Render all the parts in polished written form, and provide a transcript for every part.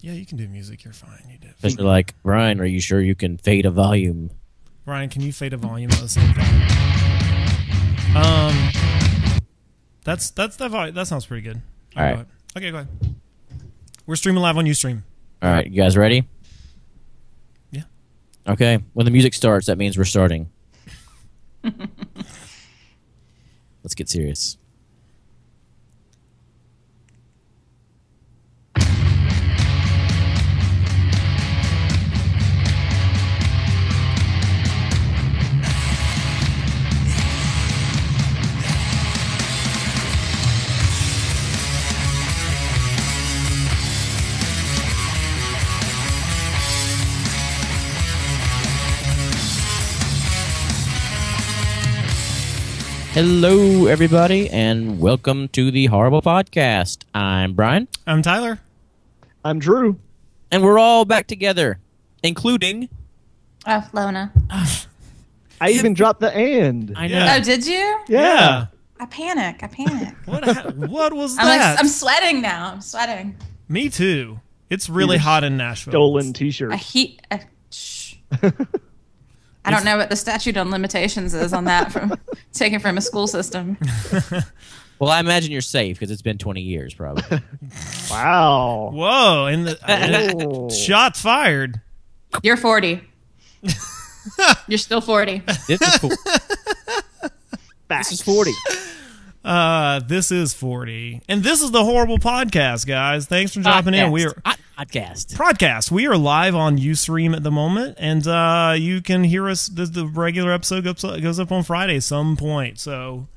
Yeah, you can do music. You're fine. You did. Just like, Brian, are you sure you can fade a volume? Brian, can you fade a volume at the same time? That sounds pretty good. All right. Go ahead. Okay, go ahead. We're streaming live on Ustream. All right, you guys ready? Yeah. Okay. When the music starts, that means we're starting. Let's get serious. Hello, everybody, and welcome to the Horrible Podcast. I'm Brian. I'm Tyler. I'm Drew. And we're all back together, including... Lona. I even dropped the and. I know. Yeah. Oh, did you? Yeah. I panic. What was I'm that? I'm sweating now. I'm sweating. Me too. It's really hot in Nashville. Stolen t-shirt. Shh. I don't know what the statute on limitations is on that from taken from a school system. Well, I imagine you're safe because it's been 20 years, probably. Wow. Whoa! And Oh. shots fired. You're 40. You're still 40. This is cool. This is 40. This is 40, and this is the Horrible Podcast, guys. Thanks for dropping in. We are podcast. We are live on Ustream at the moment, and you can hear us. The regular episode goes up on Friday some point. So,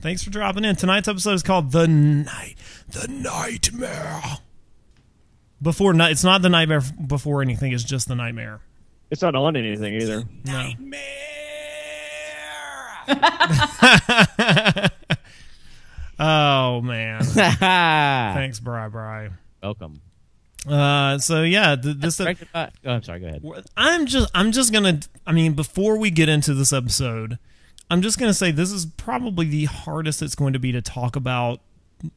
thanks for dropping in. Tonight's episode is called The Nightmare. It's not the nightmare before anything. It's just the nightmare. It's not on anything either. Nightmare. Oh man! Thanks, Bri. Welcome. So yeah, this. I'm sorry. Go ahead. I'm just gonna. I mean, before we get into this episode, I'm just gonna say this is probably the hardest it's going to be to talk about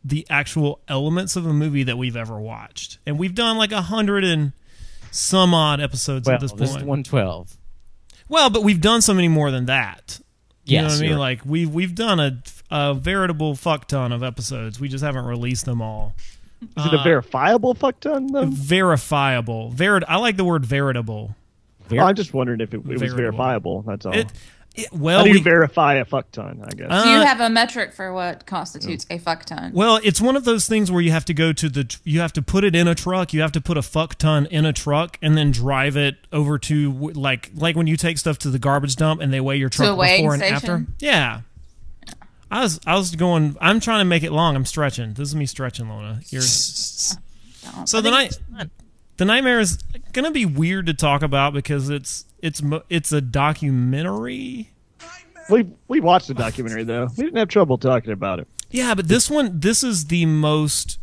the actual elements of a movie that we've ever watched, and we've done like 100 and some odd episodes at this point. This is 112. Well, but we've done so many more than that. You know what I mean? Right. Like we've done a veritable fuck ton of episodes. We just haven't released them all. Is it a verifiable fuck ton, though? Verifiable. I like the word veritable. Oh, I'm just wondering if it was Veritable. verifiable. That's all. Well, How do you verify a fuck ton, I guess? Do you have a metric for what constitutes a fuck ton? Well, it's one of those things where you have to go to you have to put it in a truck. You have to put a fuck ton in a truck and then drive it over to like when you take stuff to the garbage dump and they weigh your truck before and after. Yeah. I was going. I'm trying to make it long. I'm stretching. This is me stretching, Lona. So the nightmare is gonna be weird to talk about because it's a documentary. We watched the documentary though. We didn't have trouble talking about it. Yeah, but this is the most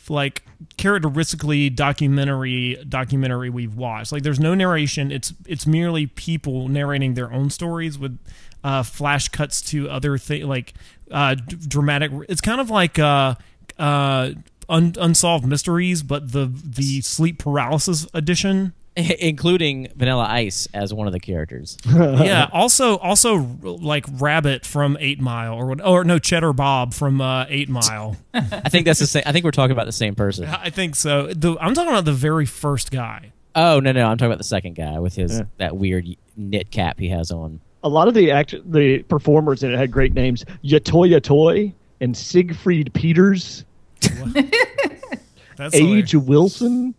like characteristically documentary we've watched. Like there's no narration. It's merely people narrating their own stories with flash cuts to other things like dramatic. It's kind of like Unsolved Mysteries, but the sleep paralysis edition. Including Vanilla Ice as one of the characters. Yeah. Also like Rabbit from 8 Mile or no, Cheddar Bob from 8 Mile. I think that's the same. I think we're talking about the same person. I think so. I'm talking about the very first guy. Oh no, I'm talking about the second guy with his that weird knit cap he has on. A lot of the performers in it had great names: Yatoya Toy and Siegfried Peters, That's Age Wilson.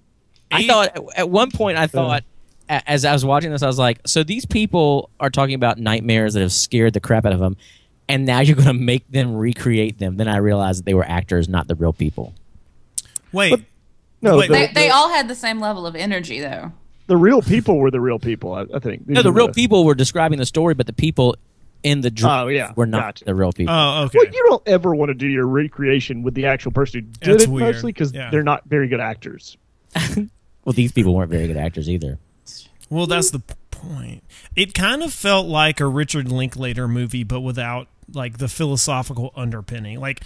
I thought at one point as I was watching this, I was like, so these people are talking about nightmares that have scared the crap out of them, and now you're going to make them recreate them. Then I realized that they were actors, not the real people. Wait. No, Wait, They all had the same level of energy, though. the real people were the real people. I think. No, the real people were describing the story, but the people in the dream were not the real people. Oh, okay. Well, you don't ever want to do your recreation with the actual person who did That's it, weird. mostly because Yeah. they're not very good actors. Well, these people weren't very good actors either. Well, that's the point. It kind of felt like a Richard Linklater movie, but without like the philosophical underpinning. Like,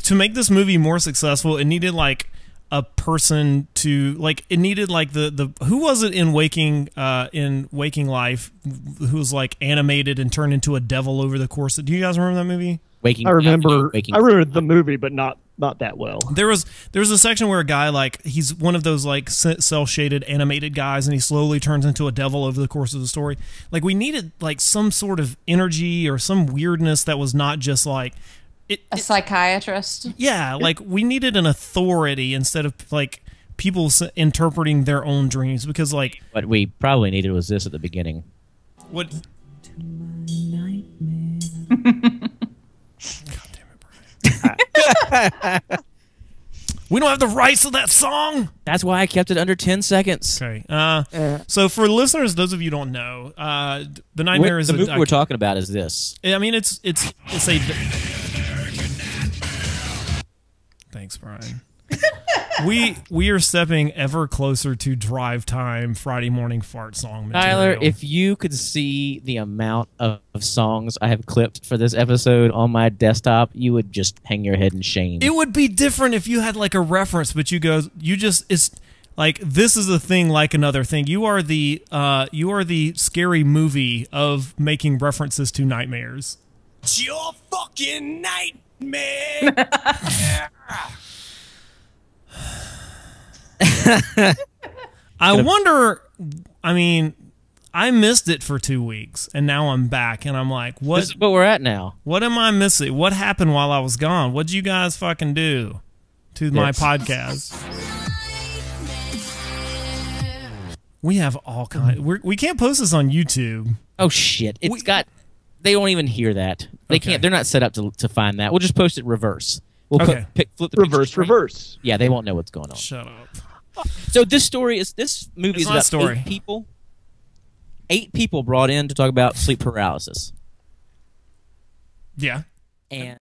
to make this movie more successful, it needed like a person to like. It needed like the who was it in Waking Life, who was like animated and turned into a devil over the course. Do you guys remember that movie? I remember the movie, but not that well. There was a section where a guy, like, he's one of those like cel-shaded animated guys, and he slowly turns into a devil over the course of the story. Like, we needed like some sort of energy or some weirdness that was not just like a psychiatrist. Yeah, like we needed an authority instead of like people interpreting their own dreams, because like what we probably needed was this at the beginning. What? We don't have the rights to that song. That's why I kept it under 10 seconds. Okay. So for listeners, those of you who don't know, The Nightmare is the movie we're talking about is this. I mean, it's a. Thanks, Brian. We are stepping ever closer to drive time Friday morning fart song material. Tyler, if you could see the amount of songs I have clipped for this episode on my desktop, you would just hang your head in shame. It would be different if you had like a reference, but it's like, this is a thing like another thing. You are the scary movie of making references to nightmares. It's your fucking nightmare. I wonder, I mean, I missed it for 2 weeks, and now I'm back, and I'm like, what? This is what we're at now. What am I missing? What happened while I was gone? What'd you guys fucking do to my podcast? We have all kinds. We can't post this on YouTube. Oh shit! They won't even hear that. They can't. They're not set up to find that. We'll just post it reverse. We'll flip the reverse. Yeah, they won't know what's going on. Shut up. So this movie is about story. 8 people. 8 people brought in to talk about sleep paralysis. Yeah. And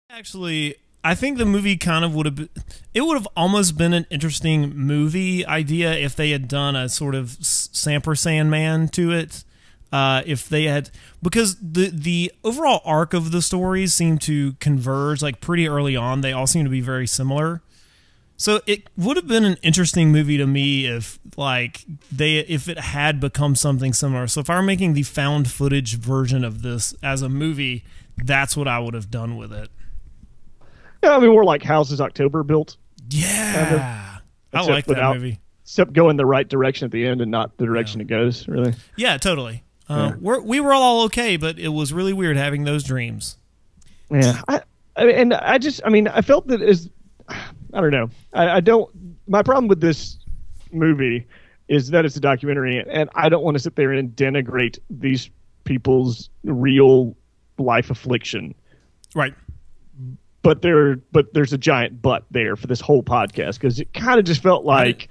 actually, I think the movie kind of would have almost been an interesting movie idea if they had done a sort of Samper Man to it. If they had, because the overall arc of the stories seemed to converge like pretty early on. They all seem to be very similar. So it would have been an interesting movie to me if it had become something similar. So if I were making the found footage version of this as a movie, that's what I would have done with it. Yeah, I mean, more like Houses October built. Yeah. I like that movie. Except going the right direction at the end and not the direction it goes, really. Yeah, totally. We were all okay, but it was really weird having those dreams. Yeah. I felt that I don't know. My problem with this movie is that it's a documentary, and I don't want to sit there and denigrate these people's real life affliction. Right. But there's a giant but there for this whole podcast, because it kind of just felt like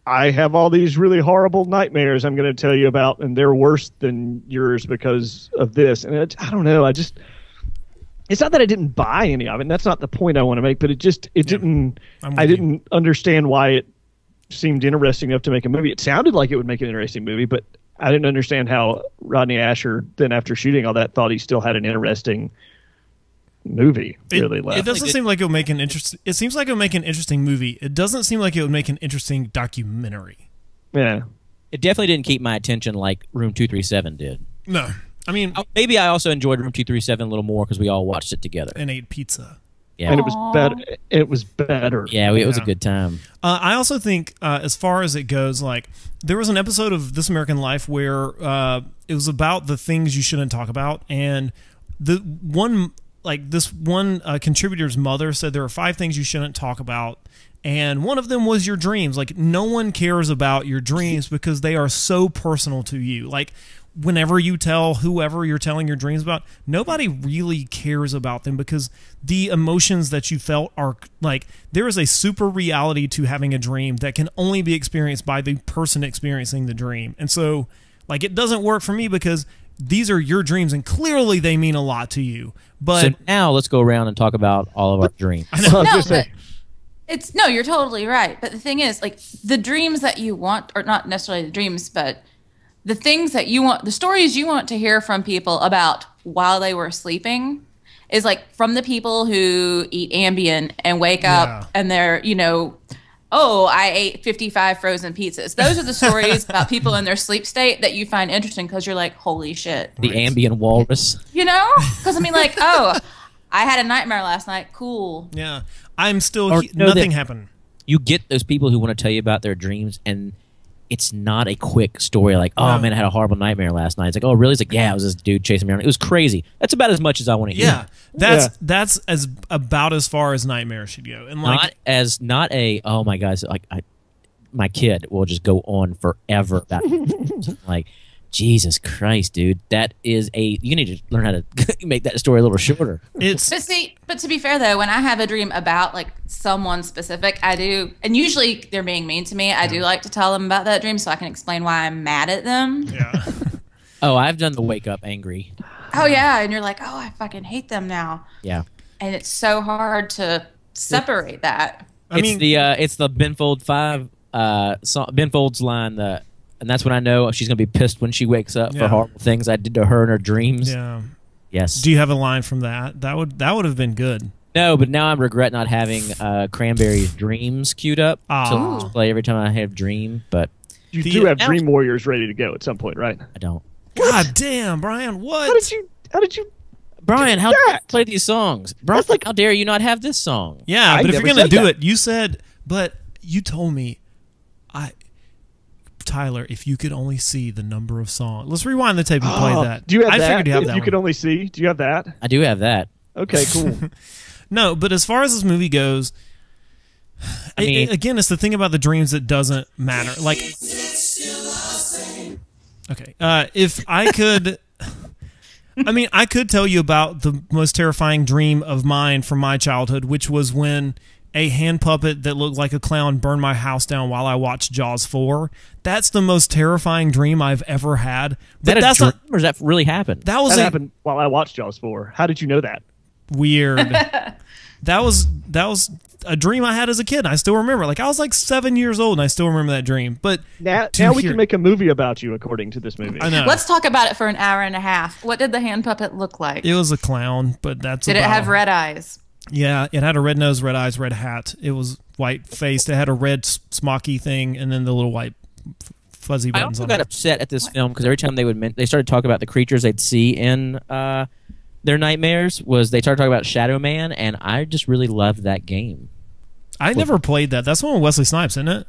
I have all these really horrible nightmares I'm going to tell you about, and they're worse than yours because of this. And I don't know. It's not that I didn't buy any of it. And that's not the point I want to make. But didn't. I didn't understand why it seemed interesting enough to make a movie. It sounded like it would make an interesting movie, but I didn't understand how Rodney Asher then, after shooting all that, thought he still had an interesting movie. It doesn't seem like it would make an interesting. It seems like it would make an interesting movie. It doesn't seem like it would make an interesting documentary. Yeah, it definitely didn't keep my attention like Room 237 did. No, I mean, maybe I also enjoyed Room 237 a little more because we all watched it together and ate pizza. Yeah, and it was better. It was better. Yeah, it was a good time. I also think, as far as it goes, like there was an episode of This American Life where it was about the things you shouldn't talk about, and this one contributor's mother said there are 5 things you shouldn't talk about, and one of them was your dreams. Like, no one cares about your dreams because they are so personal to you. Like, whenever you tell whoever you're telling your dreams about, nobody really cares about them because the emotions that you felt are like, there is a super reality to having a dream that can only be experienced by the person experiencing the dream. And so, like, it doesn't work for me because these are your dreams, and clearly they mean a lot to you. But so now let's go around and talk about all of our dreams. No, you're totally right. But the thing is, like, the dreams that you want, or not necessarily the dreams, but the things that you want, the stories you want to hear from people about while they were sleeping is like from the people who eat Ambien and wake up and they're, oh, I ate 55 frozen pizzas. Those are the stories about people in their sleep state that you find interesting because you're like, holy shit. The Ambien walrus. Because I mean, like, oh, I had a nightmare last night. Cool. Yeah. I'm still, nothing happened. You get those people who want to tell you about their dreams, and it's not a quick story like, oh, man, I had a horrible nightmare last night. It's like, oh, really? It's like, yeah, it was this dude chasing me around. It was crazy. That's about as much as I want to hear. Yeah, that's about as far as nightmare should go. And like, oh my God, like my kid will just go on forever about like, Jesus Christ, dude, you need to learn how to make that story a little shorter. But to be fair though, when I have a dream about like someone specific, I do, and usually they're being mean to me, I do like to tell them about that dream so I can explain why I'm mad at them. Yeah. Oh, I've done the wake up angry. Oh yeah, and you're like, oh, I fucking hate them now. Yeah. And it's so hard to separate that. It's the Ben Folds 5 Ben Folds line and that's when I know she's going to be pissed when she wakes up for horrible things I did to her in her dreams. Yeah. Yes. Do you have a line from that? That would have been good. No, but now I regret not having Cranberry's Dreams queued up to play every time I have Dream. But you do have Dream Warriors ready to go at some point, right? I don't. God damn, Brian! What? How did you? Brian, how did you play these songs? Brian, how dare you not have this song? Yeah, but if you're gonna do it, you said. But you told me, Tyler, if you could only see the number of songs. Let's rewind the tape and play that. Do you have that? I figured you have that. If you could only see, do you have that? I do have that. Okay, cool. No, but as far as this movie goes, again, it's the thing about the dreams that doesn't matter. Like, okay, if I could, I could tell you about the most terrifying dream of mine from my childhood, which was when a hand puppet that looked like a clown burned my house down while I watched Jaws 4. That's the most terrifying dream I've ever had. But that's not, or does that really happen? That happened while I watched Jaws 4. How did you know that? Weird. That was a dream I had as a kid. I still remember. Like, I was like 7 years old, and I still remember that dream. But now we can make a movie about you, according to this movie. I know. Let's talk about it for an hour and a half. What did the hand puppet look like? It was a clown, but that's Did it have red eyes? Yeah, it had a red nose, red eyes, red hat. It was white-faced. It had a red smocky thing, and then the little white fuzzy buttons on it. I also got upset at this film because every time they started talking about the creatures they'd see in their nightmares, they started talking about Shadow Man, and I just really loved that game. I never played that. That's one with Wesley Snipes, isn't it?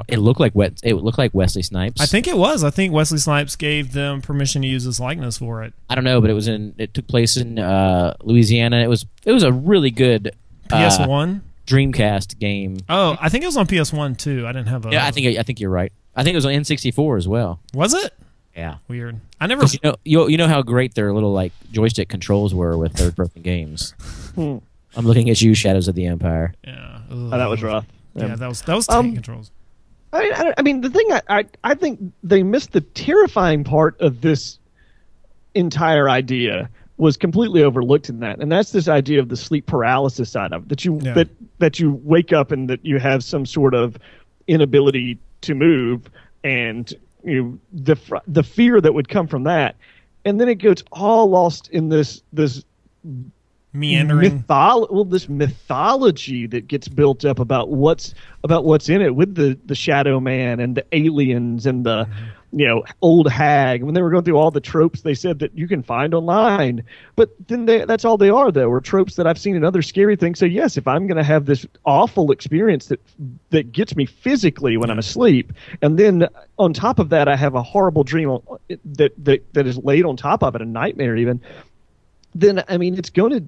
It looked like Wesley Snipes. I think it was. I think Wesley Snipes gave them permission to use his likeness for it. I don't know, but it took place in Louisiana. It was a really good PS1 Dreamcast game. Oh, I think it was on PS1 too. I didn't have a. Yeah, I think you're right. I think it was on N64 as well. Was it? Yeah. Weird. I never. You know how great their little like joystick controls were with third-person games. I'm looking at you, Shadows of the Empire. Yeah. Oh, that was rough. Yeah, that was tank controls. I mean, the thing I think they missed the terrifying part of this entire idea was completely overlooked in that, and that's this idea of the sleep paralysis side of it, that you wake up and that you have some sort of inability to move, and the fear that would come from that, and then it gets all lost in this meandering this mythology that gets built up about what's in it with the Shadow Man and the aliens and the old hag. When they were going through all the tropes they said that you can find online, but then that's all they are, though, are tropes that I've seen in other scary things. So yes, if I'm going to have this awful experience that gets me physically when I'm asleep, and then on top of that I have a horrible dream that is laid on top of it, a nightmare even, then I mean it's going to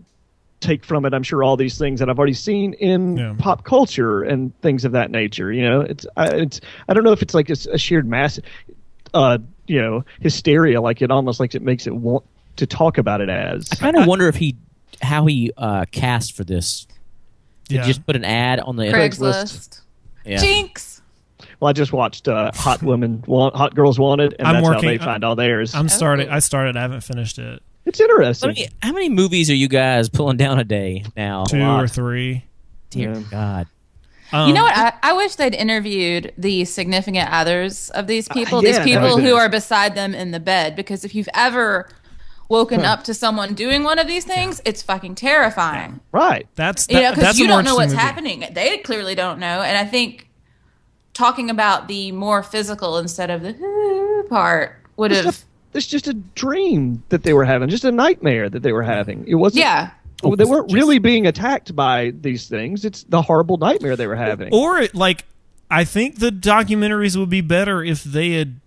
take from it, I'm sure, all these things that I've already seen in pop culture and things of that nature. I don't know if it's like a shared mass, hysteria, like it almost like it makes it want to talk about it as. I kind of wonder how he cast for this. Did you just put an ad on the Craigslist? Yeah. Jinx. Well, I just watched Hot Girls Wanted, and that's how they find all theirs. I started. I haven't finished it. It's interesting. How many movies are you guys pulling down a day now? 2 or 3. Dear God. You know what? I wish they'd interviewed the significant others of these people. These people who are beside them in the bed. Because if you've ever woken up to someone doing one of these things, it's fucking terrifying. Right. Because you don't know what's happening. They clearly don't know. And I think talking about the more physical instead of the part would have... It's just a dream that they were having, just a nightmare that they were having. It wasn't. Yeah. They weren't really being attacked by these things. It's the horrible nightmare they were having. Or I think the documentaries would be better if they had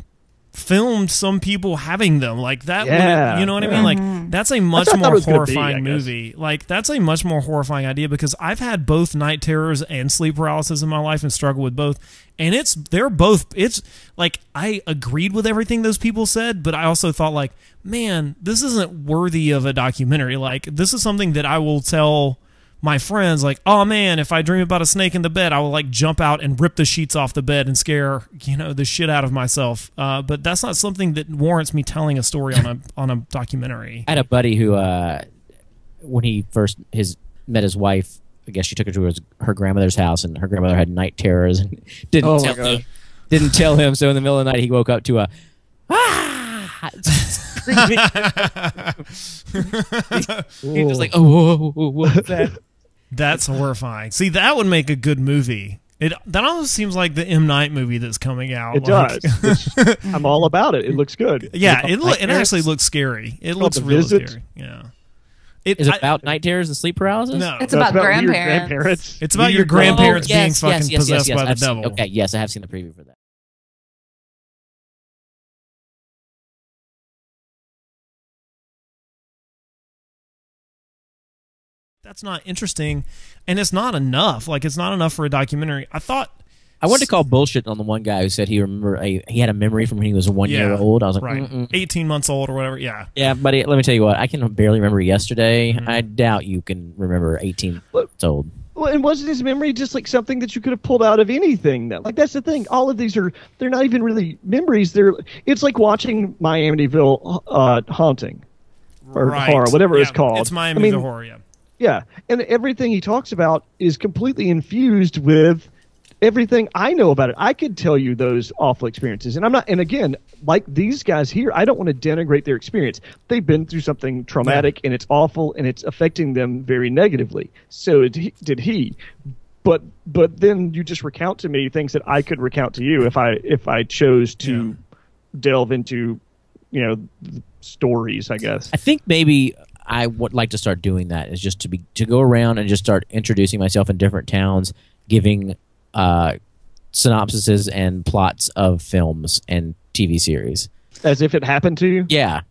filmed some people having them like that. Yeah. You know what I mean? Like that's a much more horrifying movie. Like that's a much more horrifying idea because I've had both night terrors and sleep paralysis in my life and struggle with both. And it's like I agreed with everything those people said, but I also thought like, man, this isn't worthy of a documentary. Like this is something that I will tell my friends like, oh man, if I dream about a snake in the bed, I will like jump out and rip the sheets off the bed and scare, the shit out of myself. But that's not something that warrants me telling a story on a documentary. I had a buddy who, when he first met his wife, I guess she took her to her grandmother's house, and her grandmother had night terrors and didn't tell him. So in the middle of the night, he woke up to a he was like, oh, what's that? That's horrifying. See, that would make a good movie. That almost seems like the M. Night movie that's coming out. It does. I'm all about it. It looks good. Yeah, it actually looks scary. It looks really scary. Yeah. Is it about night terrors and sleep paralysis? No. It's about grandparents. It's about your grandparents being fucking possessed by the devil. Okay, yes, I have seen the preview for that. That's not interesting, and it's not enough. Like, it's not enough for a documentary. I wanted to call bullshit on the one guy who said he had a memory from when he was 1 year old. I was like, right. 18 months old or whatever. Yeah. Yeah, buddy, let me tell you what. I can barely remember yesterday. I doubt you can remember 18 months old. Well, and wasn't his memory just like something that you could have pulled out of anything? Like, that's the thing. All of these they're not even really memories. It's like watching Miamiville Haunting or Horror, whatever it's called. It's Miamiville Horror, yeah. Yeah, and everything he talks about is completely infused with everything I know about it. I could tell you those awful experiences, and I'm not. And again, like these guys here, I don't want to denigrate their experience. They've been through something traumatic, and it's awful, and it's affecting them very negatively. So did he. But then you just recount to me things that I could recount to you if I chose to delve into, stories. I guess. I think maybe I would like to start doing that is just to go around and just start introducing myself in different towns, giving synopsises and plots of films and TV series. As if it happened to you? Yeah.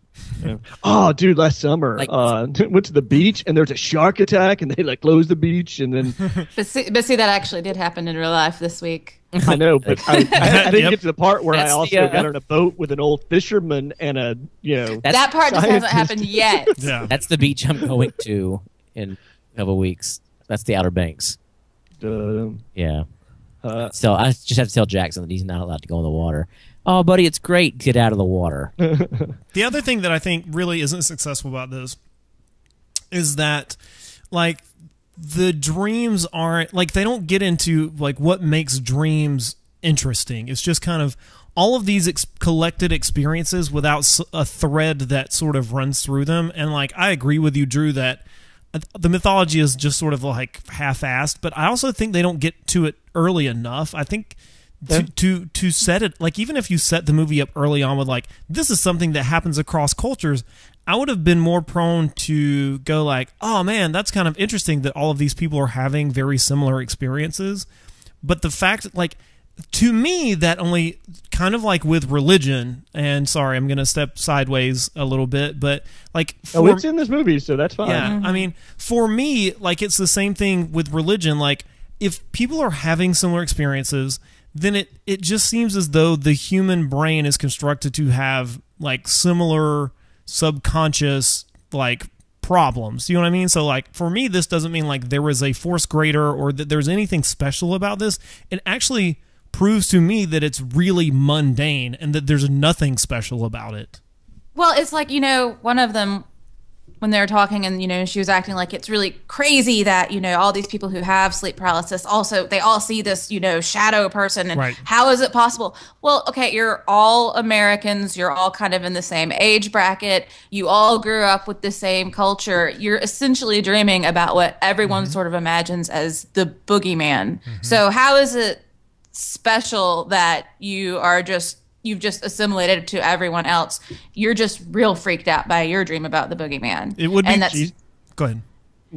Oh, dude, last summer, went to the beach and there was a shark attack and they closed the beach and then... but see, that actually did happen in real life this week. I know, but I didn't get to the part where I also got on a boat with an old fisherman and a, that part just hasn't happened yet. Yeah. That's the beach I'm going to in a couple weeks. That's the Outer Banks. Yeah. So I just have to tell Jackson that he's not allowed to go in the water. Oh, buddy, it's great. Get out of the water. The other thing that I think really isn't successful about this is that, the dreams aren't they don't get into what makes dreams interesting. It's just kind of all of these collected experiences without a thread that sort of runs through them. And I agree with you, Drew, that the mythology is just sort of half-assed, but I also think they don't get to it early enough. I think to set it, even if you set the movie up early on with this is something that happens across cultures, I would have been more prone to go oh man, that's kind of interesting that all of these people are having very similar experiences. But the fact to me, that only kind of with religion, and sorry, I'm going to step sideways a little bit, but it's in this movie, so that's fine. Yeah, I mean, for me, it's the same thing with religion. If people are having similar experiences, then it just seems as though the human brain is constructed to have similar subconscious problems. You know what I mean? So for me, this doesn't mean there was a force greater or that there's anything special about this. It actually proves to me that it's really mundane and that there's nothing special about it. Well, it's like, one of them, when they were talking and, she was acting like it's really crazy that, all these people who have sleep paralysis also, they all see this, shadow person. And how is it possible? Well, okay, you're all Americans. You're all kind of in the same age bracket. You all grew up with the same culture. You're essentially dreaming about what everyone sort of imagines as the boogeyman. So how is it special that you've just assimilated to everyone else? You're just real freaked out by your dream about the boogeyman. It would be. Go ahead.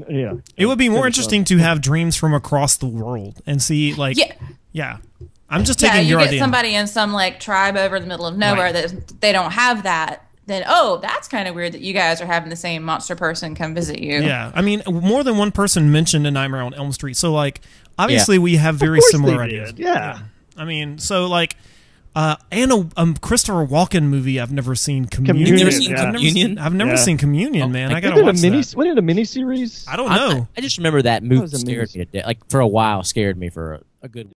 Yeah. It would be more interesting to have dreams from across the world and see, like, yeah. I'm just taking your idea. You get somebody in some like tribe over the middle of nowhere that they don't have that. Then that's kind of weird that you guys are having the same monster person come visit you. Yeah, I mean, more than one person mentioned A Nightmare on Elm Street, so like obviously we have very similar ideas. Yeah. I mean, so like. And a Christopher Walken movie I've never seen. Communion. You've never seen Communion? I've never seen Communion, man. I gotta watch that. Wasn't it a miniseries? I don't know. I just remember that movie scared me to death. Like for a while, scared me for a good.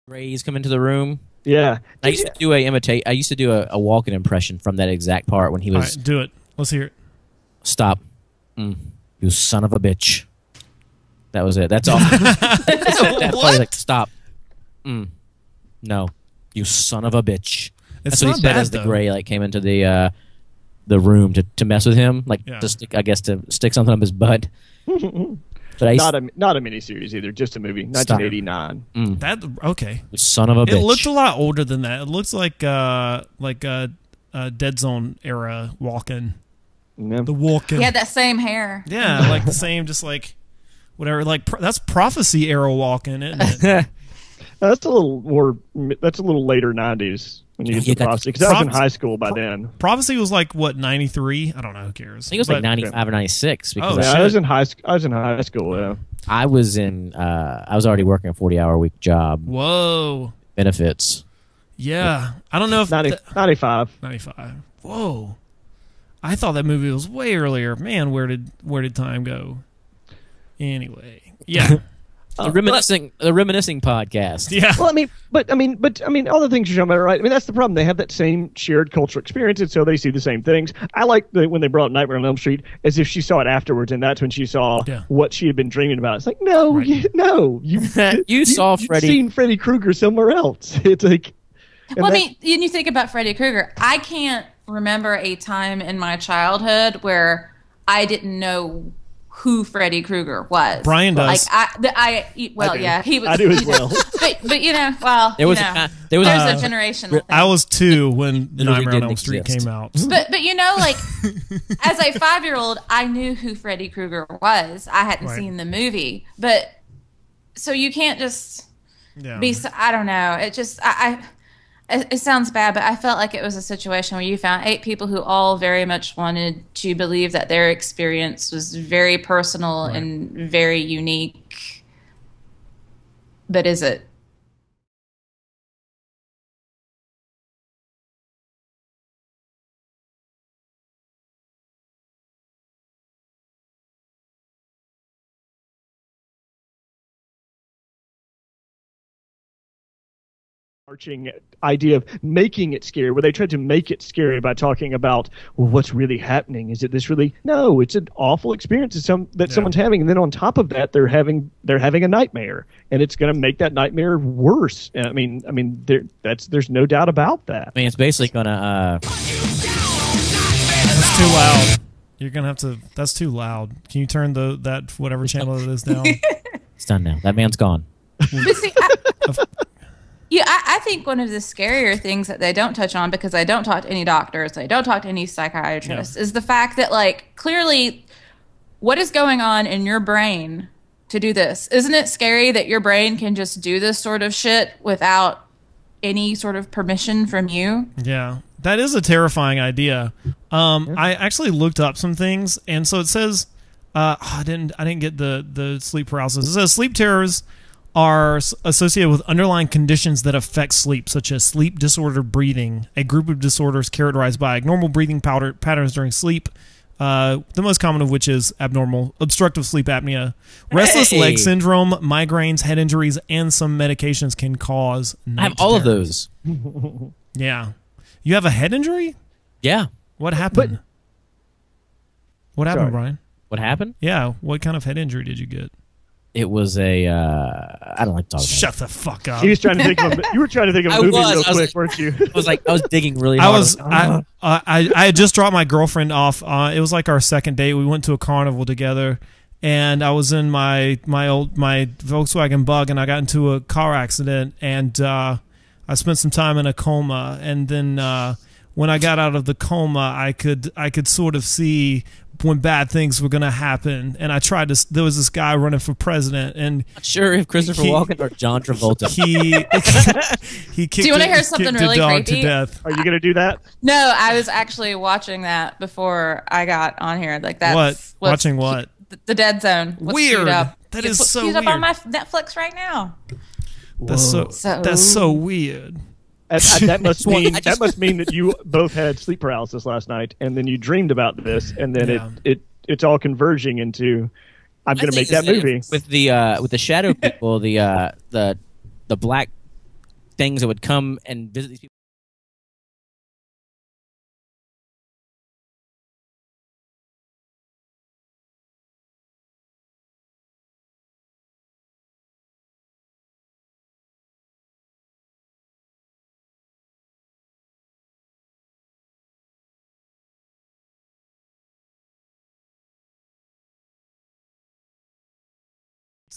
Rays come into the room. Yeah, I used to do a Walken impression from that exact part when he was. All right, do it. Let's hear it. Stop, you son of a bitch. That was it. That's all. That part, like, stop. No, you son of a bitch. That's what he said as the Gray like came into the room to mess with him, like to stick something up his butt. But not a miniseries either, just a movie, 1989. That okay? You son of a bitch. It looked a lot older than that. It looks like a Dead Zone era Walken. Yeah. The Walken. He had that same hair. Yeah, like the same, just like. Whatever, like that's Prophecy era Walken, isn't it? That's a little more. That's a little later 90s when you get to Prophecy, because I was in high school by then. Prophecy was like what 93? I don't know. Who cares? I think it was like 95 or 96. Because I was in high school. Yeah, I was in. I was already working a 40-hour week job. Whoa. Benefits. Yeah, I don't know if 95. Whoa. I thought that movie was way earlier. Man, where did time go? Anyway, yeah. The reminiscing podcast. Yeah. Well, I mean, all the things you're talking about, right? I mean, that's the problem. They have that same shared cultural experience, and so they see the same things. I like when they brought up Nightmare on Elm Street as if she saw it afterwards, and that's when she saw what she had been dreaming about. It's like, no, you saw Freddy. You've seen Freddy Krueger somewhere else. It's like, well, I mean, when you think about Freddy Krueger, I can't remember a time in my childhood where I didn't know who Freddy Krueger was. Brian does. Like he was. I do as well. but there's a generational thing. I was 2 when Nightmare on Elm Street came out. But like as a 5-year-old, I knew who Freddy Krueger was. I hadn't seen the movie, but so you can't just be. I don't know. It just It sounds bad, but I felt like it was a situation where you found 8 people who all very much wanted to believe that their experience was very personal and very unique. But is it? Arching idea of making it scary, where they tried to make it scary by talking about, well, what's really happening? Is it this really? No, it's an awful experience that someone's having, and then on top of that, they're having a nightmare, and it's going to make that nightmare worse. I mean, there's no doubt about that. I mean, it's basically going to. That's too loud. You're gonna have to. That's too loud. Can you turn that whatever channel it is down? It's done now. That man's gone. Yeah, I think one of the scarier things that they don't touch on, because I don't talk to any doctors, I don't talk to any psychiatrists, is the fact that, like, clearly what is going on in your brain to do this? Isn't it scary that your brain can just do this sort of shit without any sort of permission from you? Yeah, that is a terrifying idea. I actually looked up some things, and so it says, I didn't get the sleep paralysis. It says sleep terrors are associated with underlying conditions that affect sleep, such as sleep-disordered breathing, a group of disorders characterized by abnormal breathing patterns during sleep, The most common of which is abnormal obstructive sleep apnea, restless leg syndrome, migraines, head injuries, and some medications can cause night I have all of terrors. those. Yeah. You have a head injury? Yeah. What happened? What happened, Brian? What happened? Yeah. What kind of head injury did you get? It was a. I don't like talking about Shut the fuck up. He was trying to think of you were trying to think of a movie real quick, weren't you? I was digging really hard. I had just dropped my girlfriend off. It was like our second date. We went to a carnival together, and I was in my Volkswagen Bug, and I got into a car accident, and I spent some time in a coma, and then when I got out of the coma, I could sort of see when bad things were going to happen, and I tried to. There was this guy running for president, and not sure if Christopher Walken or John Travolta. He kicked. Do you want to hear something really dog creepy? to death. Are you going to do that? No, I was actually watching that before I got on here. Like that's what? Watching what? The Dead Zone. Weird. Up. That is so weird. weird. Up on my Netflix right now. That's so weird. That must mean that you both had sleep paralysis last night, and then you dreamed about this, and then it's all converging into I'm going to make that movie with the shadow people, the black things that would come and visit these people.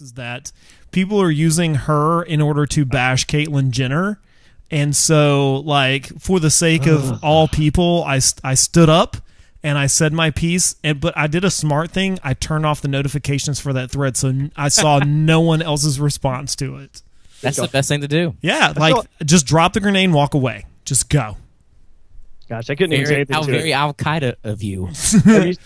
Is that people are using her in order to bash Caitlyn Jenner, and so like for the sake of all people, I stood up and I said my piece, but I did a smart thing. I turned off the notifications for that thread, so I saw no one else's response to it. That's the best thing to do. Yeah, just drop the grenade and walk away. Just go. Gosh, I couldn't even say anything. How to very it. Al Qaeda of you.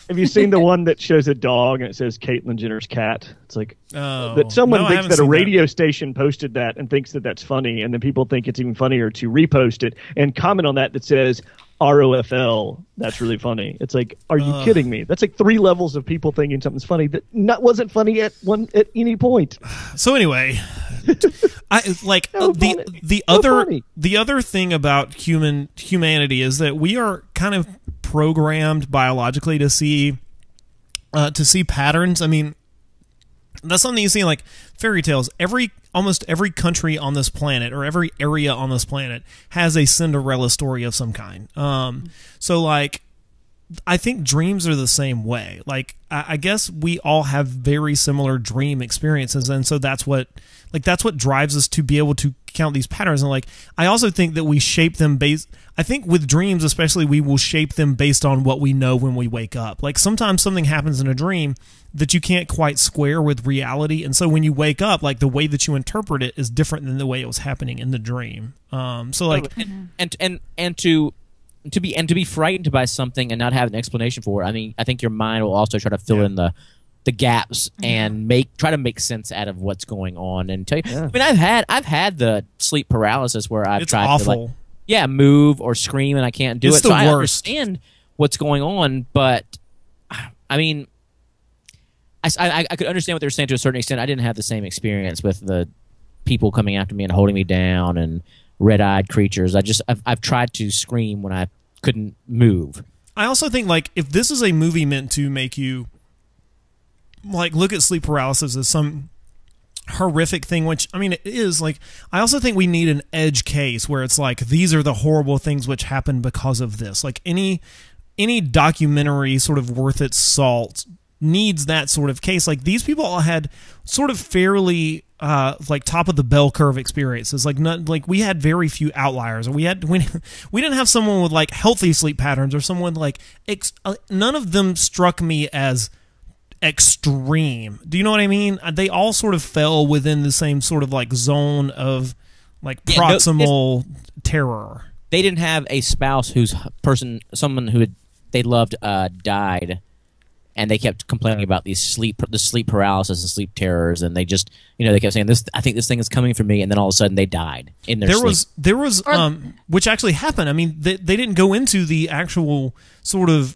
Have you seen the one that shows a dog and it says Caitlyn Jenner's cat? It's like that someone thinks that a radio station posted that and thinks that that's funny, and then people think it's even funnier to repost it and comment on that says ROFL. That's really funny. It's like, are you kidding me? That's like 3 levels of people thinking something's funny that wasn't funny at any point. So anyway, the other thing about humanity is that we are kind of programmed biologically to see patterns. I mean, that's something you see in like fairy tales. Almost every country on this planet, or every area on this planet, has a Cinderella story of some kind. So like, I think dreams are the same way. Like, I guess we all have very similar dream experiences, and so that's what drives us to be able to count these patterns. And like, I also think that we shape them I think with dreams especially, we will shape them based on what we know when we wake up. Like sometimes something happens in a dream that you can't quite square with reality, and so when you wake up, like the way that you interpret it is different than the way it was happening in the dream. So like, and to be frightened by something and not have an explanation for it. I mean, I think your mind will also try to fill in the gaps and try to make sense out of what's going on and tell you. Yeah. I mean, I've had the sleep paralysis where I've tried awful. to move or scream and I can't do it. The so worst. I understand what's going on, but I mean, I could understand what they're saying to a certain extent. I didn't have the same experience with the people coming after me and holding me down and red-eyed creatures. I've tried to scream when I couldn't move. I also think like if this is a movie meant to make you like look at sleep paralysis as some horrific thing, which I mean it is, like I also think we need an edge case where it's like these are the horrible things which happened because of this. Like any documentary sort of worth its salt needs that sort of case. Like these people all had sort of fairly like top of the bell curve experiences. Like not like we had very few outliers, or we didn't have someone with like healthy sleep patterns, or someone like none of them struck me as extreme. Do you know what I mean? They all sort of fell within the same sort of like zone of like proximal terror. They didn't have a spouse someone who they loved died, and they kept complaining about the sleep paralysis and sleep terrors, and they just, they kept saying, I think this thing is coming for me, and then all of a sudden they died in their sleep. There was which actually happened. I mean, they didn't go into the actual sort of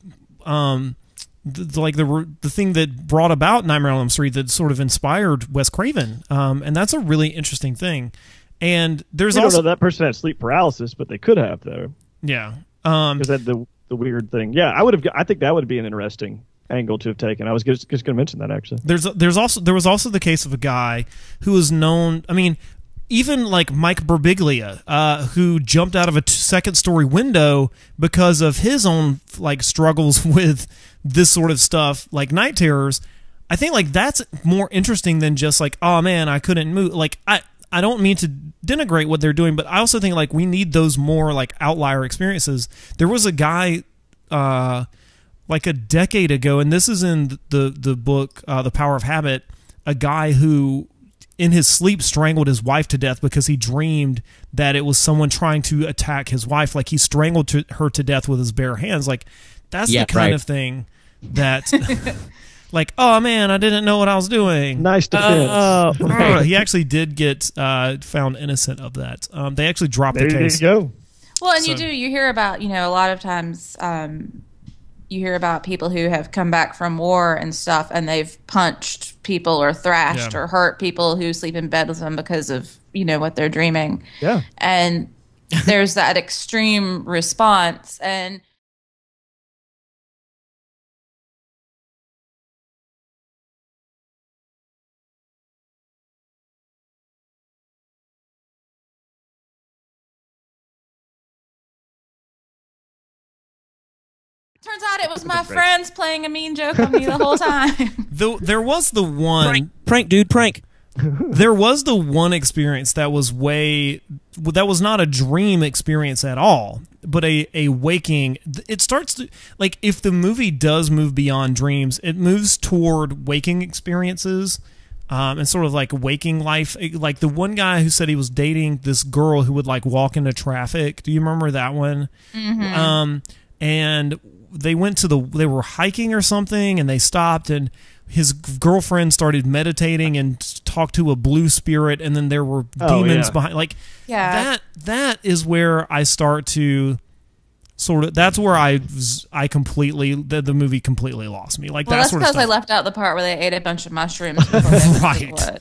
the thing that brought about Nightmare on Elm Street that sort of inspired Wes Craven, and that's a really interesting thing. And there's we also don't know that person had sleep paralysis, but they could have though. Yeah, because that the weird thing. Yeah, I think that would be an interesting angle to have taken. I was just going to mention that actually. There was also the case of a guy who was known. I mean, even like Mike Birbiglia, who jumped out of a second-story window because of his own like struggles with this sort of stuff, like night terrors. I think like that's more interesting than just like, oh man, I couldn't move. Like I don't mean to denigrate what they're doing, but I also think like we need those more like outlier experiences. There was a guy like a decade ago, and this is in the book The Power of Habit, a guy who in his sleep strangled his wife to death because he dreamed that it was someone trying to attack his wife. Like he strangled her to death with his bare hands. Like that's the kind of thing that like, oh man, I didn't know what I was doing. Nice defense. He actually did get found innocent of that. They actually dropped the case. There you go. Well, and you hear about, a lot of times you hear about people who have come back from war and stuff, and they've punched people or thrashed or hurt people who sleep in bed with them because of, what they're dreaming. Yeah. And there's that extreme response. And turns out it was my friends playing a mean joke on me the whole time. There was the one prank, dude, prank. There was the one experience that was not a dream experience at all, but a waking. It starts to, like, if the movie does move beyond dreams, it moves toward waking experiences. And sort of like waking life. Like the one guy who said he was dating this girl who would like walk into traffic. Do you remember that one? Mm-hmm. And they were hiking or something, and they stopped, and his girlfriend started meditating and talked to a blue spirit, and then there were demons behind. Like that is where I start to sort of. That's where I completely the movie completely lost me. Like that's sort of because I left out the part where they ate a bunch of mushrooms. Before they right.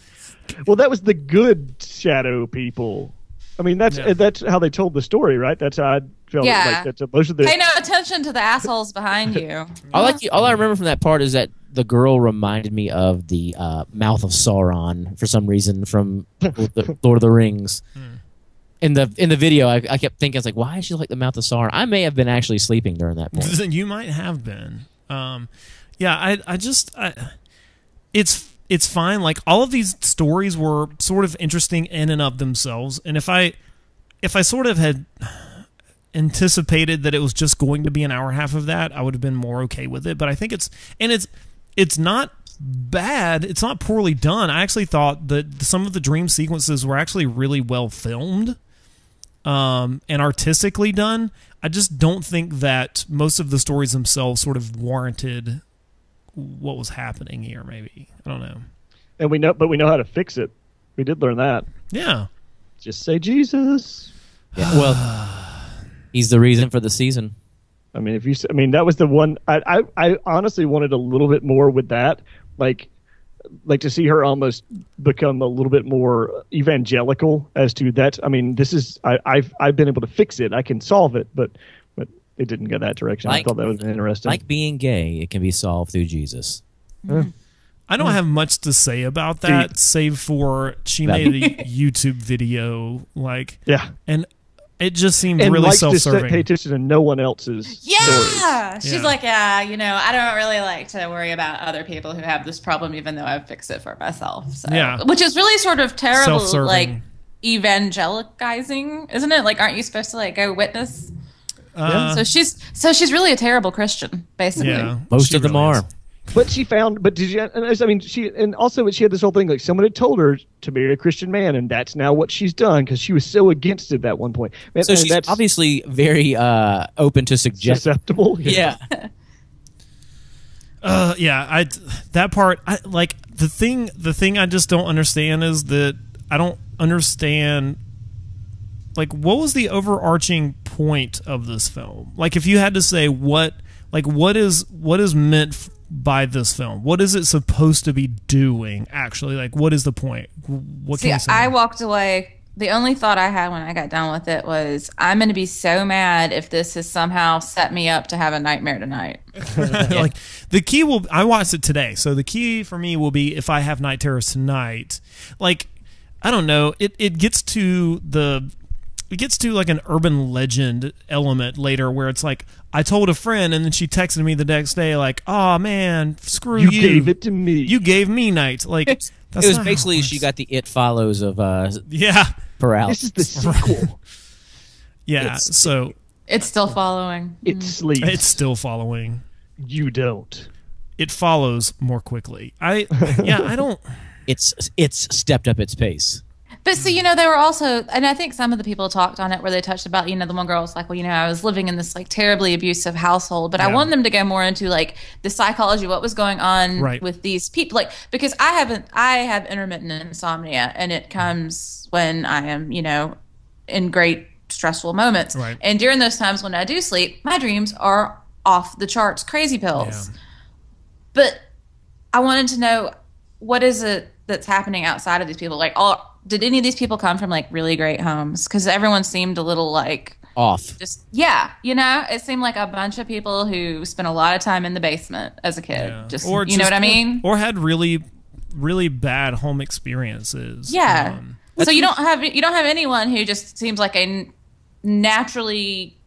Well, that was the good shadow people. I mean, that's how they told the story, right? That's how I felt. Yeah. Like most of the. Pay no attention to the assholes behind you. All I remember from that part is that the girl reminded me of the mouth of Sauron for some reason from the Lord of the Rings. In the video, I kept thinking, I was like, why is she like the mouth of Sauron? I may have been actually sleeping during that point. You might have been. It's fine. Like all of these stories were sort of interesting in and of themselves, and if I sort of had anticipated that it was just going to be an hour and a half of that, I would have been more okay with it. But I think it's not bad. It's not poorly done. I actually thought that some of the dream sequences were actually really well filmed, and artistically done. I just don't think that most of the stories themselves sort of warranted what was happening here. Maybe I don't know. And we know how to fix it. We did learn that. Yeah. Just say Jesus. Yeah, well, he's the reason for the season. I mean, that was the one. I honestly wanted a little bit more with that, like to see her almost become a little bit more evangelical as to that. I mean, this is I've been able to fix it. I can solve it, but it didn't go that direction. I thought that was interesting. Like being gay, it can be solved through Jesus. I don't have much to say about that, save for she made a YouTube video, and it just seemed really self-serving. To pay attention to no one else's stories. She's like, I don't really like to worry about other people who have this problem, even though I've fixed it for myself. So. Yeah, which is really sort of terrible, like evangelicizing, isn't it? Like, aren't you supposed to like go witness? So she's really a terrible Christian, basically. Yeah, most of them are. But she found. But did you? I mean, she had this whole thing like someone had told her to marry a Christian man, and that's now what she's done because she was so against it at that one point. So she's obviously very open to suggestion. Susceptible. Yeah. That part. The thing I just don't understand is that I don't understand. Like, what was the overarching point of this film? Like, if you had to say what Like, what is meant by this film? What is it supposed to be doing, actually? Like, what is the point? What can you say? I walked away. The only thought I had when I got done with it was, I'm going to be so mad if this has somehow set me up to have a nightmare tonight. Like, the key will... I watched it today, so the key for me will be if I have night terrors tonight. Like, I don't know. It gets to the... It gets to like an urban legend element later where it's like, I told a friend and then she texted me the next day like, oh man, screw you. You gave it to me. You gave me night. Like, it was basically she got the It Follows of paralysis. This is the sequel. Yeah, so... It's still following. It sleeps. It's still following. You don't. It follows more quickly. I don't... It's stepped up its pace. But see, they were also, and I think some of the people talked on it where they touched about, the one girl was like, well, I was living in this like terribly abusive household, but I wanted them to go more into like the psychology, what was going on with these people, like, because I have intermittent insomnia, and it comes when I am, in great stressful moments. Right. And during those times when I do sleep, my dreams are off the charts, crazy pills. Yeah. But I wanted to know, what is it that's happening outside of these people? Like, did any of these people come from like really great homes? Because everyone seemed a little like off. Just it seemed like a bunch of people who spent a lot of time in the basement as a kid. Yeah. Or you know what I mean? Or had really, really bad home experiences. Yeah. So you don't have anyone who just seems like a naturally,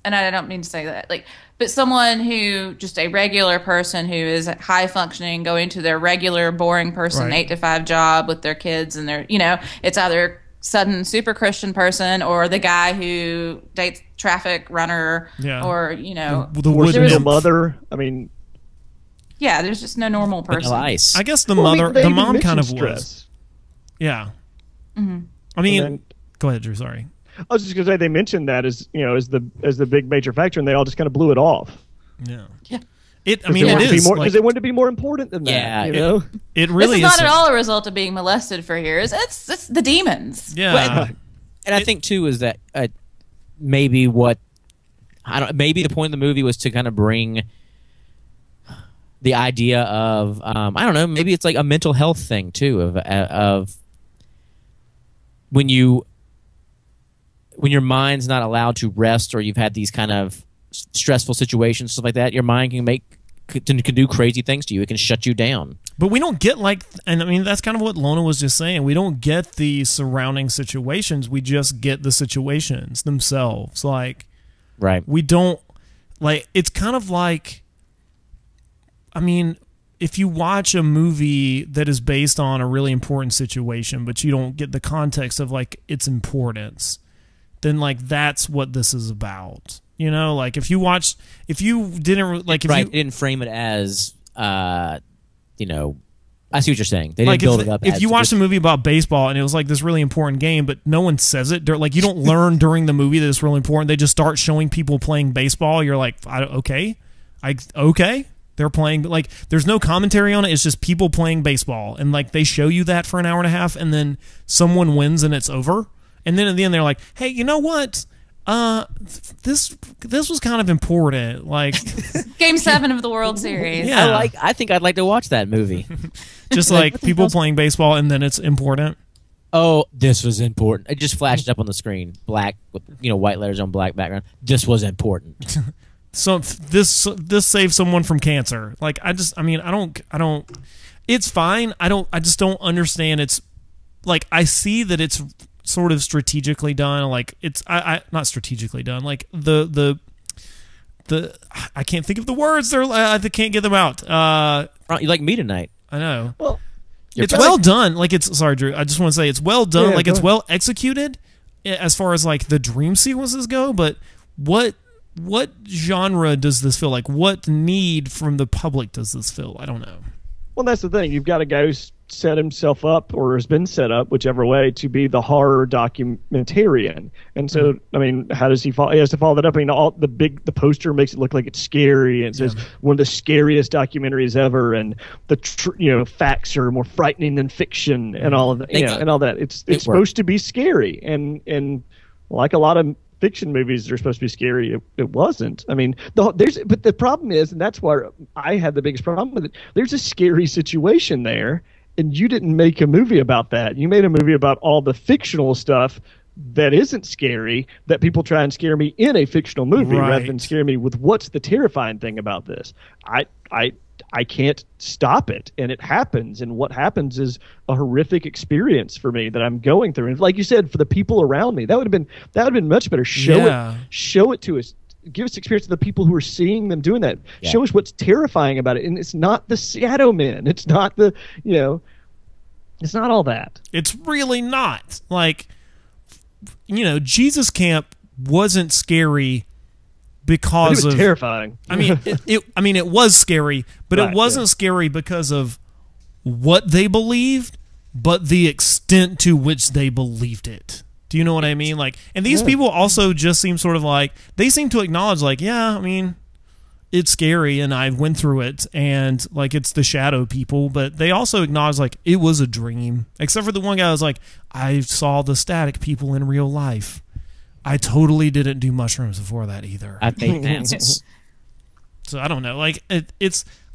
and I don't mean to say that, like, but someone who, just a regular person who is high functioning, going to their regular boring person 8 to 5 job with their kids, and their, it's either sudden super Christian person or the guy who dates traffic runner, or the mother. I mean, there's just no normal person. Ice. I guess the mom kind of was. Yeah. Mm-hmm. I mean, go ahead, Drew. Sorry. I was just going to say they mentioned that as the big major factor, and they all just kind of blew it off. Yeah. It is because they wanted to be more important than that. Yeah, it really is not at all a result of being molested for years. It's the demons. Yeah, and I think too is that maybe maybe the point of the movie was to kind of bring the idea of I don't know, maybe it's like a mental health thing too of when your mind's not allowed to rest, or you've had these kind of stressful situations, stuff like that, your mind can do crazy things to you. It can shut you down. But we don't get and I mean, that's kind of what Lona was just saying. We don't get the surrounding situations. We just get the situations themselves. Like, right. We don't, like, it's kind of like, I mean, if you watch a movie that is based on a really important situation, but you don't get the context of like its importance, then like that's what this is about. Like if you didn't like, if you didn't frame it as I see what you're saying. They didn't build it up. If you watched a movie about baseball and it was like this really important game, but no one says it, like you don't learn during the movie that it's really important. They just start showing people playing baseball. You're like, okay, they're playing, but like there's no commentary on it. It's just people playing baseball, and like they show you that for an hour and a half, and then someone wins and it's over. And then at the end, they're like, "Hey, you know what? This was kind of important." Like Game 7 of the World Series. Yeah, I think I'd like to watch that movie. Just like people playing baseball, and then it's important. Oh, this was important. It just flashed up on the screen, black with white letters on black background. This was important. So this saved someone from cancer. Like I don't. It's fine. I just don't understand. It's like I see that it's sort of strategically done, like it's not strategically done, like the I can't think of the words, I can't get them out. You like me tonight. I know. Well, it's well done. Like it's, sorry Drew, I just want to say it's well done. Yeah, like it's well executed as far as like the dream sequences go, but what genre does this feel like? What need from the public does this fill? I don't know. Well, that's the thing. You've got a guy who's set himself up, or has been set up, whichever way, to be the horror documentarian. And so, I mean, how does he follow? He has to follow that up. I mean, the poster makes it look like it's scary, and it says one of the scariest documentaries ever, and the facts are more frightening than fiction, and all of that. And all that. It's supposed to be scary, and like a lot of fiction movies that are supposed to be scary, it wasn't. I mean, but the problem is, and that's why I had the biggest problem with it. There's a scary situation there, and you didn't make a movie about that. You made a movie about all the fictional stuff that isn't scary, that people try and scare me in a fictional movie rather than scare me with what's the terrifying thing about this. I can't stop it, and it happens, and what happens is a horrific experience for me that I'm going through. And like you said, for the people around me, that would have been much better. Show it to us. Give us experience of the people who are seeing them doing that. Yeah. Show us what's terrifying about it. And it's not the Shadow Men. It's not the, it's not all that. It's really not. Like, Jesus Camp wasn't scary because it was terrifying. I mean, it was scary, but it wasn't scary because of what they believed, but the extent to which they believed it. Do you know what I mean? Like, and these people also just seem sort of like, they seem to acknowledge, like, yeah, I mean, it's scary, and I went through it, and like, it's the shadow people, but they also acknowledge, like, it was a dream. Except for the one guy who was like, I saw the static people in real life. I totally didn't do mushrooms before that either. I think that's so I don't know. Like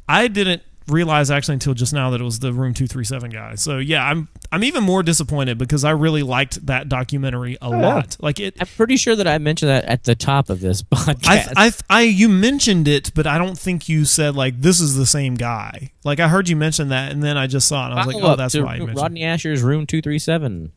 I didn't realize actually until just now that it was the Room 237 guy. So yeah, I'm even more disappointed because I really liked that documentary a lot. Like I'm pretty sure that I mentioned that at the top of this podcast. You mentioned it, but I don't think you said like this is the same guy. Like I heard you mention that, and then I just saw it. And I was like, oh, that's why you mentioned Rodney Asher's Room 237.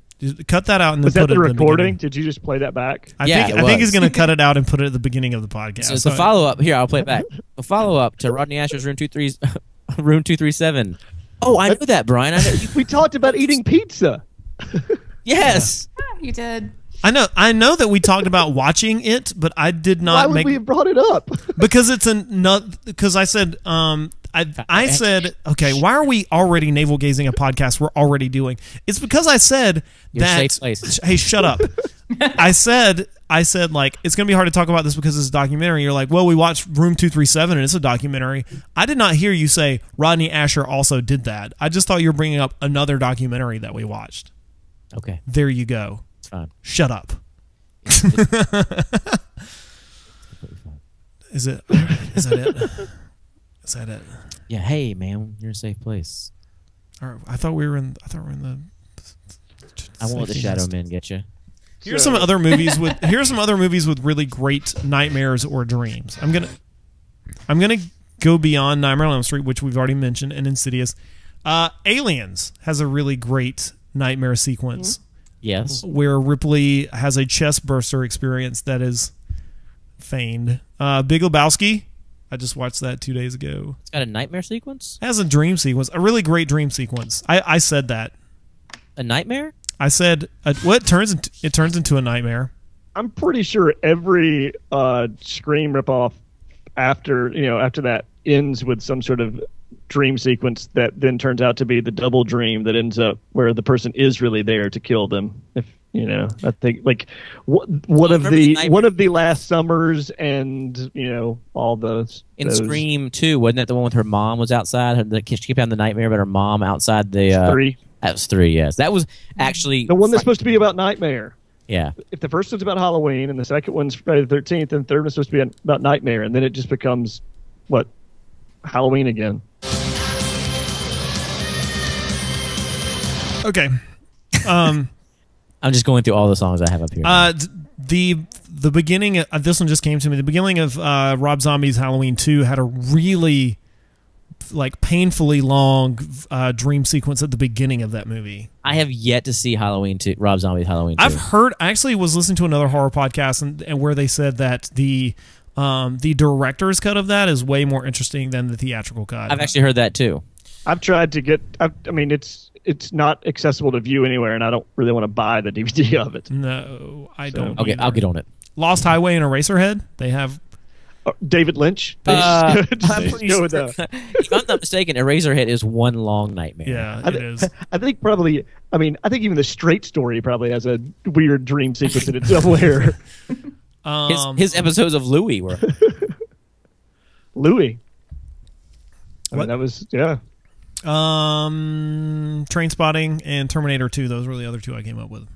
Cut that out and then put it at the recording. The Did you just play that back? I think he's going to cut it out and put it at the beginning of the podcast. So it's a follow-up. Here, I'll play it back. A follow-up to Rodney Asher's Room 237. Oh, I knew that, Brian. We talked about eating pizza. Yes. You did. I know that we talked about watching it, but I did not. Why would we have brought it up? Because it's because I said I said, okay, why are we already navel gazing a podcast we're already doing? It's because I said that. Safe place. Hey, shut up. I said like it's gonna be hard to talk about this because it's a documentary. You're like, well, we watched Room 237 and it's a documentary. I did not hear you say Rodney Asher also did that. I just thought you were bringing up another documentary that we watched. Okay, there you go. It's fine. Shut up. Is that it? Is that it? Yeah. Hey, man, you're in a safe place. I thought we were in the. I won't let the Shadow Men get you. Here's some other movies with really great nightmares or dreams. I'm gonna go beyond Nightmare on Elm Street, which we've already mentioned, and Insidious. Aliens has a really great nightmare sequence. Yes, where Ripley has a chest burster experience that is feigned. Big Lebowski. I just watched that 2 days ago. It's got a nightmare sequence? It has a dream sequence. A really great dream sequence. I said that. A nightmare? I said it turns into a nightmare. I'm pretty sure every Scream ripoff after that ends with some sort of dream sequence that then turns out to be the double dream that ends up where the person is really there to kill them. If I think like one of the last summers, and all those in Scream 2, wasn't that the one with her mom was outside? She kept having the nightmare about her mom outside the 3. That was 3. Yes, that was actually the one that's supposed to be about Nightmare. Yeah. If the first one's about Halloween and the second one's Friday the 13th, and the third one's supposed to be about Nightmare, and then it just becomes Halloween again. Okay. I'm just going through all the songs I have up here. The beginning of this one just came to me. The beginning of Rob Zombie's Halloween 2 had a really painfully long dream sequence at the beginning of that movie. I have yet to see Halloween 2, Rob Zombie's Halloween 2. I actually was listening to another horror podcast and where they said that the director's cut of that is way more interesting than the theatrical cut. I've actually heard that too. I've tried to get. I mean, it's not accessible to view anywhere, and I don't really want to buy the DVD of it. No, I don't. Okay, I'll get on it. Lost Highway and Eraserhead. They have David Lynch. I'm pretty sure. If I'm not mistaken, Eraserhead is one long nightmare. Yeah, it is. I think probably. I mean, I think even the Straight Story probably has a weird dream sequence in it somewhere. His episodes of Louie were. Louie. I mean, that was Trainspotting and Terminator 2. Those were the other two I came up with.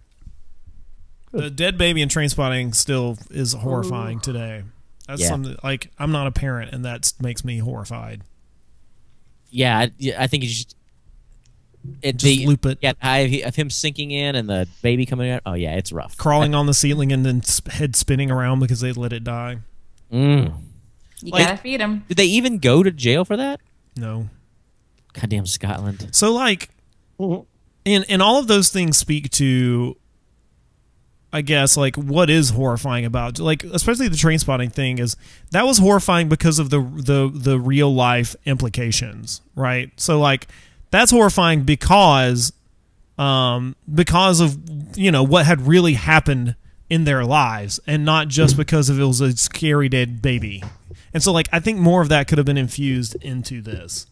The dead baby in Trainspotting still is horrifying today. That's something like I'm not a parent, and that makes me horrified. Yeah, I think you just loop it. Yeah, of him sinking in and the baby coming out. Oh yeah, it's rough. Crawling on the ceiling and then head spinning around because they let it die. You gotta feed him. Did they even go to jail for that? No. Goddamn Scotland. So like, and all of those things speak to, I guess, like what is horrifying about, like, especially the Trainspotting thing is that was horrifying because of the real life implications, right? So like that's horrifying because of what had really happened in their lives, and not just because of it was a scary dead baby. And so like I think more of that could have been infused into this.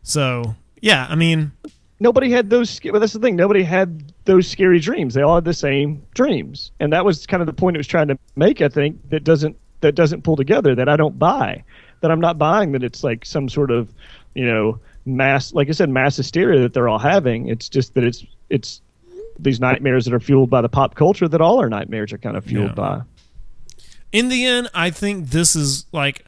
So yeah, I mean, nobody had those. Well, that's the thing. Nobody had those scary dreams. They all had the same dreams, and that was kind of the point it was trying to make. I think that doesn't pull together. That I don't buy. That I'm not buying that it's like some sort of mass, like I said, mass hysteria that they're all having. It's just that it's these nightmares that are fueled by the pop culture that all our nightmares are kind of fueled by. In the end, I think this is like,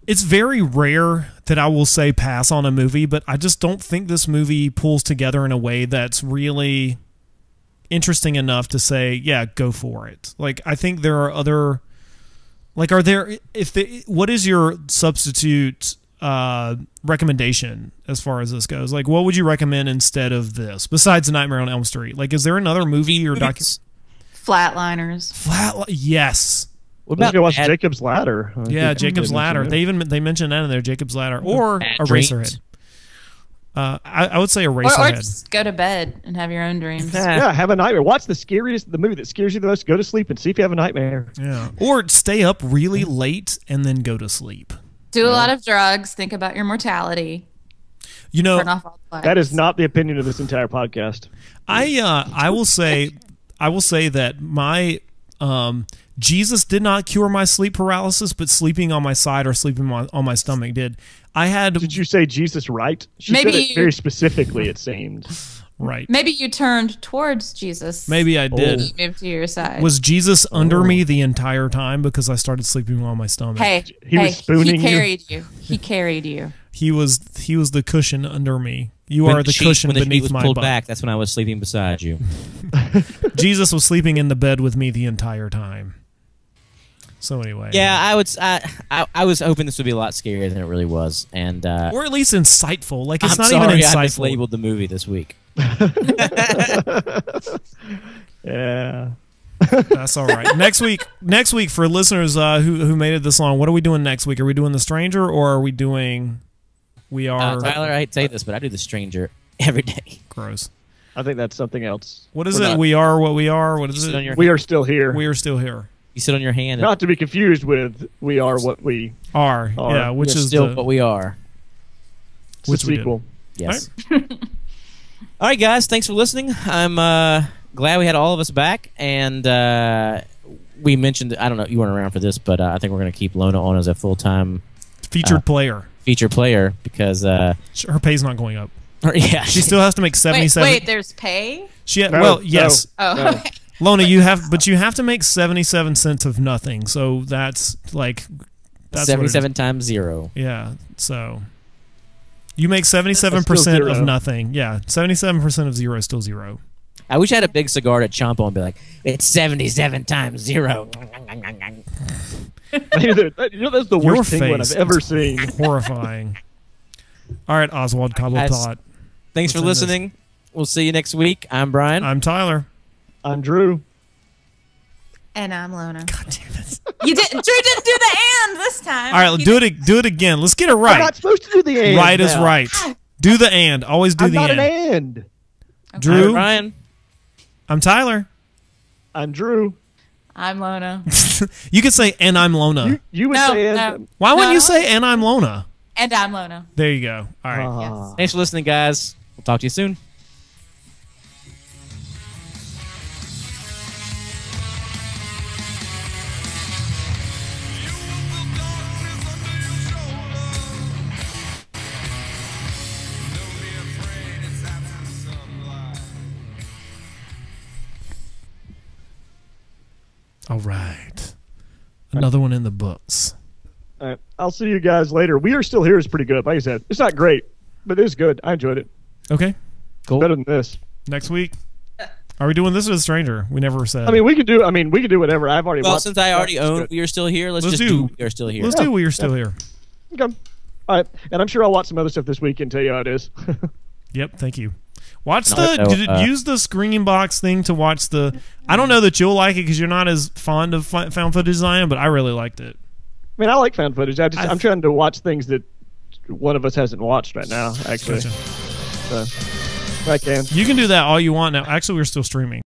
it's very rare that I will say pass on a movie, but I just don't think this movie pulls together in a way that's really interesting enough to say, yeah, go for it. Like, I think there are other, like, what is your substitute recommendation as far as this goes? Like, what would you recommend instead of this, besides Nightmare on Elm Street? Like, is there another movie or documentary? Flatliners. Yes. What about watch Jacob's Ladder? Yeah, Jacob's Ladder. They mentioned that in there, Jacob's Ladder, or Eraserhead. I would say Eraserhead. Or just go to bed and have your own dreams. Yeah, have a nightmare. Watch the movie that scares you the most. Go to sleep and see if you have a nightmare. Yeah, or stay up really late and then go to sleep. Do a lot of drugs. Think about your mortality. Turn off all the lights. That is not the opinion of this entire podcast. I will say that my Jesus did not cure my sleep paralysis, but sleeping on my side or sleeping on my stomach did. Did you say Jesus right? She said it very specifically, it seemed. Right. Maybe you turned towards Jesus. Maybe I did. He moved to your side. Was Jesus under me the entire time because I started sleeping on my stomach? He was spooning you. He carried you. He carried you. He was the cushion under me. You are the cushion beneath my butt. Pulled back, that's when I was sleeping beside you. Jesus was sleeping in the bed with me the entire time. So anyway, yeah, I was hoping this would be a lot scarier than it really was, and or at least insightful. Like it's I'm not sorry, even insightful. I mislabeled the movie this week. Yeah, that's all right. Next week for listeners who made it this long, what are we doing next week? Are we doing The Stranger or are we doing? We are Tyler. I hate to say this, but I do The Stranger every day. Gross. I think that's something else. What is it? We are what we are. What is it? We are still here. We are still here. You sit on your hand. Not to be confused with "We Are What We Are." Yeah, which is still what we are. Which sequel? Yes. All right, guys. Thanks for listening. I'm glad we had all of us back, and we mentioned. I don't know. You weren't around for this, but I think we're going to keep Lona on as a full-time featured player. Featured player because her pay's not going up. Yeah, she still has to make 77. Wait, there's pay? Yes. Oh. Lona, you have to make 77 cents of nothing. So that's 77 times 0. Yeah. So you make 77% of nothing. Yeah. 77% of 0 is still 0. I wish I had a big cigar to chomp on and be like, it's 77 times 0. That's the worst penguin I've ever seen. Horrifying. All right, Oswald Cobblepot. Thanks for listening. We'll see you next week. I'm Brian. I'm Tyler. I'm Drew. And I'm Lona. God damn it. Drew didn't do the and this time. All right, do it again. Let's get it right. I'm not supposed to do the and. Right is right. Do the and. Always do the and. I'm not an and. Okay. Drew. I'm Brian. I'm Tyler. I'm Drew. I'm Lona. You could say and I'm Lona. You would say and. No. Why wouldn't you say and I'm Lona? And I'm Lona. There you go. All right. Yes. Thanks for listening, guys. We'll talk to you soon. All right. Another one in the books. All right. I'll see you guys later. We Are Still Here is pretty good. Like I said, it's not great, but it is good. I enjoyed it. Okay. Cool. Better than this. Next week. Are we doing this with a stranger? We never said. I mean, we could do whatever. I've already watched. Since I already own We Are Still Here, let's just do We Are Still Here. Let's do We Are Still Here. Okay. All right. And I'm sure I'll watch some other stuff this week and tell you how it is. Yep, thank you. Use the Screen Box thing to watch the... I don't know that you'll like it because you're not as fond of found footage as I am, but I really liked it. I mean, I like found footage. I'm trying to watch things that one of us hasn't watched right now, actually. Gotcha. So, I can. You can do that all you want now. Actually, we're still streaming.